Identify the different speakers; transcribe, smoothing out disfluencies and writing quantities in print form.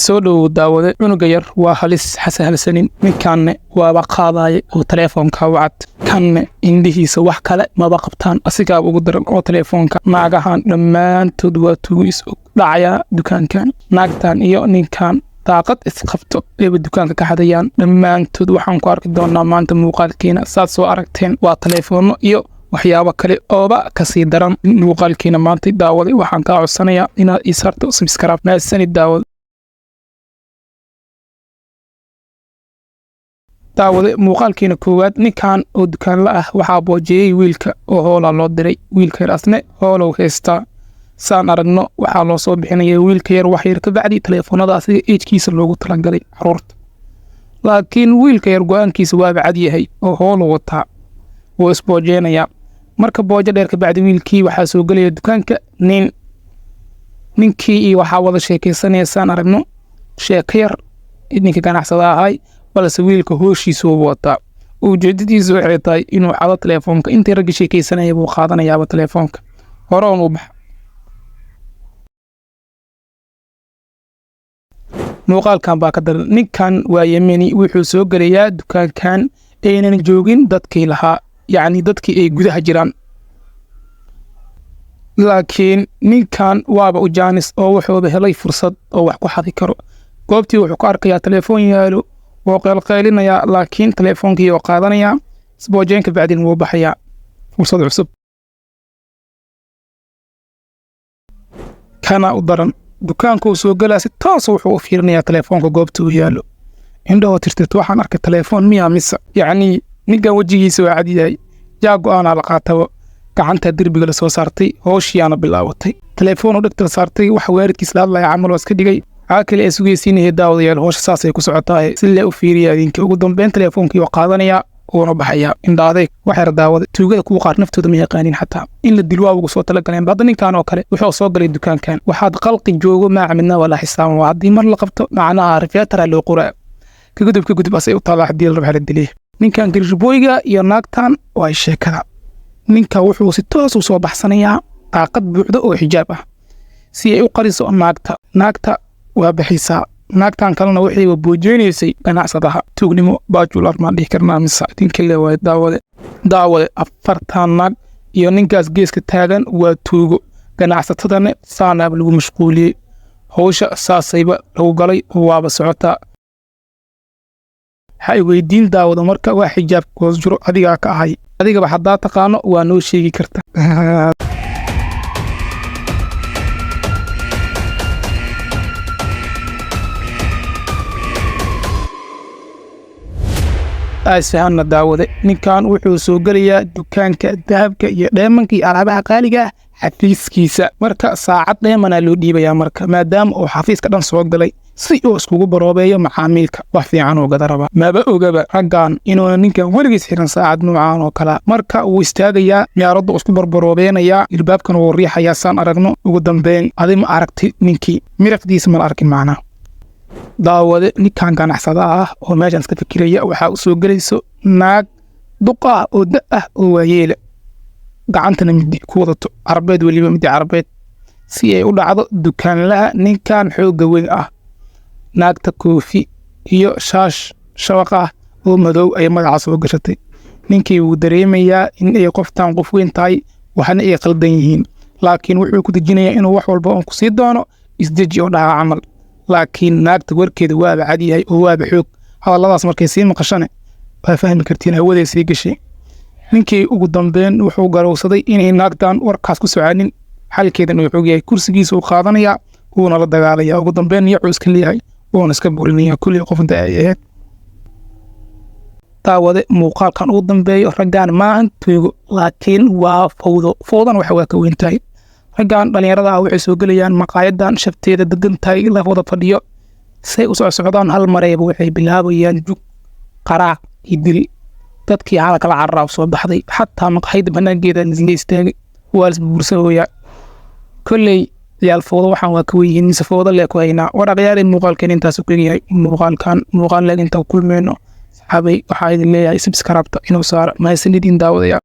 Speaker 1: soo dhow daawade cunuga yar waa halis xasahalsanin midkaanne waaba qaadaaye oo teleefoonka wacad kanne indhihiisa wax kale maba qabtaan asigaaba ugu daran oo teleefoonka naagahan dhammaantood waa tuugu is-og dhacayaa dukaankan naagtan iyo ninkan daaqad isqabto eeba dukaanka ka xadayaan dhammaantood waxaan ku arki doonaa maanta muuqaalkiina saad soo aragteen waa teleefoono iyo waxyaabo kale ooba kasii daran muuqaalkiina maanta daawade waxaan kaa codsanayaa inaad ii saarto subscribe mahadsanid daawade muuqaalkiina koowaad ninkan oo dukaanla ah waxaa boojiyey wiilka oo hoola loo diray wiilka yar asne hoolow haystaa saan aragno waxaa loo soo bixinaya wiilka yar wax yar ka bacdi teleefoonada asiga ejkiisa loogu talagalay caruurta laakiin wiilka yar go-aankiisa waaba cad yahay oo hoolo wataa wuu isboojeenayaa marka boojo dheer ka bacdi wiilkii waxaa soo gelaya dukaanka ninkii iyo waxaa wada sheekaysanaya saan aragno sheeko yar ninka ganacsada ahay balse wiilka hooshiisu wataa ujeedadiisu waxay tahay inuu cado teleefoonka intii ragga sheekaysanaya buu qaadanayaaba teleefoonka hore oon u bax muuqaalkan baa ka daran ninkan waa yemeni wuxuu soo gelayaa dukaankan aynan joogin dadkii lahaa yacni dadkii ay gudaha jiraan laakiin ninkan waaba u jaanis oo wuxuuba helay fursad oo wax ku xadi karo goobtii wuxuu ka arkayaa teleefoon yaalo wuu qeylqeylinayaa laakiin teleefoonkii oo qaadanayaa isboojeenka bacdin wuu baxayaa fursad cusub kana u daran dukaanka uu soo gelaa si toos wuxuu u fiirinayaa teleefoonka goobta uu yaalo indhahoo tirtirto waxaan arkay teleefoon miyaa mise yacni ninkan wejigiisa waa cadyahay yaa go-aanaa la qaataba gacantaa derbiga la soo saartay hooshiyaana bilaabatay teleefoon u dhegta la saartay wax waaridkiis la hadlaya camal waa iska dhigay waxaa kale ay sugaysiinaya daawadayaal hoosha saasay ku socotaahe si lee u fiiriya adinka ugu dambeyn teleefoonkii oo qaadanayaa uuna baxayaa indhaadeeg waxyar daawada tuugada kuwa qaar naftooda ma yaqaanin xataa in la dil waa ugu soo talagaleen hadda ninkan oo kale wuxuu soo galay dukaankan waxaad qalqi joogo maaca midna walaa xisaaban waa haddii mar la qabto macnaha rifeetara loo qoraa ka gudub asay u taalaa haddii la raba la dilay ninkan girishbooyga iyo naagtan waa sheekada ninka wuxuu si toos u soo baxsanayaa daaqad buuxda oo xijaab ah si ay u qariso naagta waa bixisaa naagtan kalena waxay boojeynaysay ganacsadaha tuugnimo baajul armaan dhihi karnaa mise idinka le waay daawade 40 naag iyo ninkaas geeska taagan waa tuugo ganacsatadana saanaaba lagu mashquuliyey howsha saasayba lagu galay waaba socotaa waxay weydiin daawada marka waa xijaab hoos jiro adigaa ka ahay adigaba haddaa taqaano waa noo sheegi karta isfahanna daawade ninkan wuxuu soo gelayaa dukaanka dahabka iyo dheemanka iyo alaabaha qaaliga ah xafiiskiisa marka saacad dheemanaa loo dhiibayaa marka maadaama uu xafiiska dhan soo galay si uu iskugu baroobeeyo macaamiilka wax fiican oo gada rabaa maba ogaba raggan inuuna ninkan weligiis xiran saacad noocaan oo kala marka wuu istaagayaa miyaaraddu isku barbaroobeynaya ilbaabkan wuu riixayaa saan aragno ugu dambeyn adi ma aragti ninkii miraqdiisa mala arkin macnaa daawade ninkan ganacsada ah oo meeshan iska fikiraya waxaa u soo gelayso naag duqa ah oo da ah oo waayeela gacantana midi ku wadato carbeed weliba midi carbeed si ay u dhacdo dukaanlaha ninkan xoogga weyn ah naagta koofi iyo shaash shabaq ah oo madow ay magaca soo gashatay ninkii wuu dareemayaa in ay qoftan qof weyn tahay waxna ay qaldan yihiin laakiin wuxuu ku dejinayaa inuu wax walba oon ku sii doono isdeji oo dhaca camal laakiin naagta warkeeda waaba cad yahay oo waaba xoog hadalladaas markay sii maqashane waa fahmi kartiin hawaday sii gashay ninkii ugu dambeyn wuxuu garowsaday inay naagtan warkaas ku socaanin xalkeedan uu xoog yahay kursigiisa uu qaadanayaa wuuna la dagaalaya ugu dambeyn yacuu iska leeyahay wuuna iska burinaya kulli qof inta ay ahayd daawade muuqaalkan ugu dambeeyo raggaan maahan tuugo laakiin waa fowdan waxa waa ka weyn tahay raggan dhalinyarada ah waxay soo gelayaan maqaayadan shabteeda degan tahay la wada fadhiyo say u socdaan hal mareeba waxay bilaabayaan jug qaraac iyo dil dadkii hala kala carraa soo baxday xataa maqaayada banaankeeda la istaagay waa la buursanooyaa kolley ciyaal fowda waxaan waa ka weyihiin mise fowda lee ku haynaa waraqyaal muuqaalkeen intaas ku yahay muuqaal leen inta kulmeyno saxaabay waxaa idin leeyahay subscribe inuu saaro mahadsanidin daawadaya